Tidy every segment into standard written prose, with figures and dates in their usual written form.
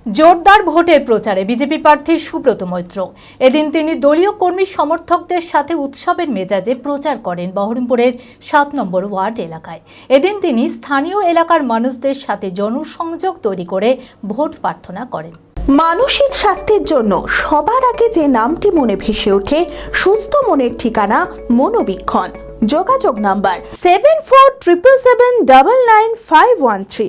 জোরদার ভোটের প্রচারে বিজেপি প্রার্থী সুব্রত মৈত্র। এদিন তিনি দলীয় কর্মী সমর্থকদের সাথে উৎসবের মেজাজে প্রচার করেন বহরমপুরের ৭ নম্বর ওয়ার্ড এলাকায়। এদিন তিনি স্থানীয় এলাকার মানুষদের সাথে জনসংযোগ তৈরি করে ভোট প্রার্থনা করেন। মানসিক স্বাস্থ্যের জন্য সবার আগে যে নামটি মনে ভেসে ওঠে, সুস্থ মনের ঠিকানা মনোবীক্ষণ। যোগাযোগ নাম্বার 7477799513।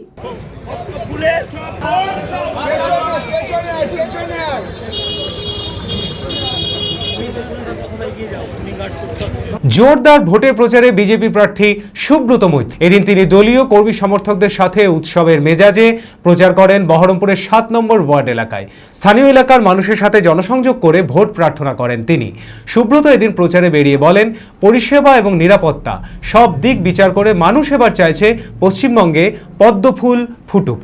জোরদার ভোটের প্রচারে বিজেপি প্রার্থী সুব্রত মৈত্র। এদিন তিনি দলীয় কর্মী সমর্থকদের সাথে উৎসবের মেজাজে প্রচার করেন বহরমপুরের ৭ নম্বর ওয়ার্ড এলাকায়। স্থানীয় এলাকার মানুষের সাথে জনসংযোগ করে ভোট প্রার্থনা করেন তিনি। সুব্রত এদিন প্রচারে বেরিয়ে বলেন, পরিষেবা এবং নিরাপত্তা সব দিক বিচার করে মানুষ এবার চাইছে পশ্চিমবঙ্গে পদ্মফুল ফুটুক।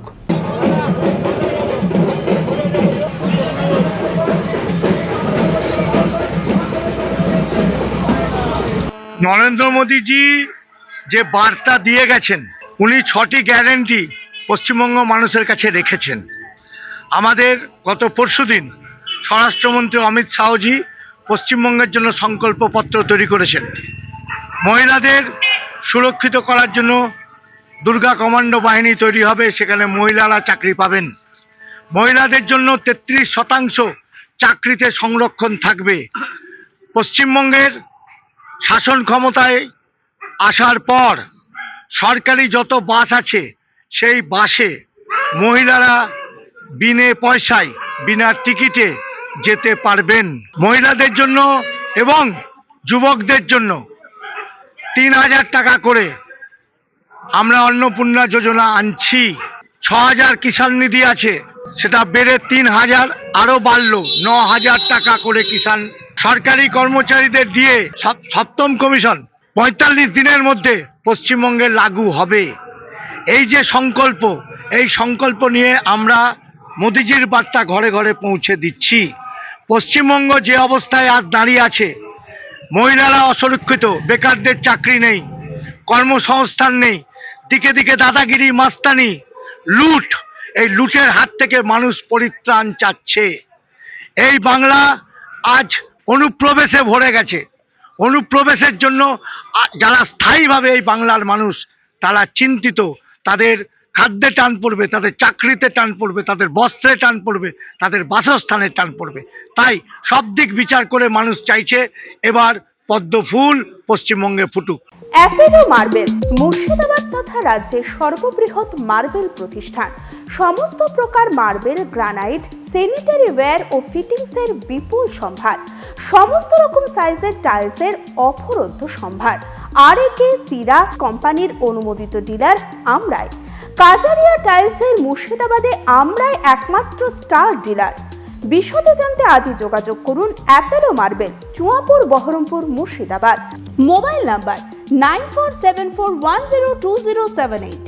নরেন্দ্র মোদীজি যে বার্তা দিয়ে গেছেন, উনি ৬টি গ্যারেন্টি পশ্চিমবঙ্গ মানুষের কাছে রেখেছেন। আমাদের গত পরশুদিন স্বরাষ্ট্রমন্ত্রী অমিত শাহজি পশ্চিমবঙ্গের জন্য সংকল্পপত্র তৈরি করেছেন। মহিলাদের সুরক্ষিত করার জন্য দুর্গা কমান্ডো বাহিনী তৈরি হবে, সেখানে মহিলারা চাকরি পাবেন। মহিলাদের জন্য ৩৩% চাকরিতে সংরক্ষণ থাকবে। পশ্চিমবঙ্গের শাসন ক্ষমতায় আসার পর সরকারি যত বাস আছে সেই বাসে মহিলারা বিনে পয়সায়, বিনা টিকিটে যেতে পারবেন। মহিলাদের জন্য এবং যুবকদের জন্য ৩,০০০ টাকা করে আমরা অন্নপূর্ণা যোজনা আনছি। ৬,০০০ কিষাণ নিধি আছে, সেটা বেড়ে ৩,০০০ আরও বাড়লো, ৯,০০০ টাকা করে কিষাণ। সরকারি কর্মচারীদের দিয়ে সপ্তম কমিশন ৪৫ দিনের মধ্যে পশ্চিমবঙ্গে লাগু হবে। এই যে সংকল্প, এই সংকল্প নিয়ে আমরা মোদিজির বার্তা ঘরে ঘরে পৌঁছে দিচ্ছি। পশ্চিমবঙ্গ যে অবস্থায় আজ দাঁড়িয়ে আছে, মহিলারা অসুরক্ষিত, বেকারদের চাকরি নেই, কর্মসংস্থান নেই, দিকে দিকে দাদাগিরি, মাস্তানি, লুট, এই লুটের হাত থেকে মানুষ পরিত্রাণ চাচ্ছে। এই বাংলা আজ অনুপ্রবেশে ভরে গেছে। অনুপ্রবেশের জন্য যারা স্থায়ীভাবে এই বাংলার মানুষ, তারা চিন্তিত। তাদের খাদ্যে টান পড়বে, তাদের চাকরিতে টান পড়বে, তাদের বস্ত্রে টান পড়বে, তাদের বাসস্থানে টান পড়বে। তাই সব দিক বিচার করে মানুষ চাইছে এবার পদ্মফুল পশ্চিমবঙ্গে ফুটুক। অ্যাপেলো মার্বেল মুর্শিদাবাদ তথা রাজ্যের সর্ববৃহৎ মার্বেল প্রতিষ্ঠান। সমস্ত প্রকার মার্বেল, গ্রানাইট, স্যানিটারি ওয়্যার ও ফিটিংসের বিপুল সম্ভার। সমস্ত রকম সাইজের টাইলসের অফুরন্ত সম্ভার। আর.এ.কে সিরা কোম্পানির অনুমোদিত ডিলার আমরাই। কাজারিয়া টাইলসের মুর্শিদাবাদে আমরাই একমাত্র স্টার ডিলার। বিশদে জানতে আজই যোগাযোগ করুন Apollo marble, Chuapur, Baharampur, Murshidabad. Mobile number 9474102078।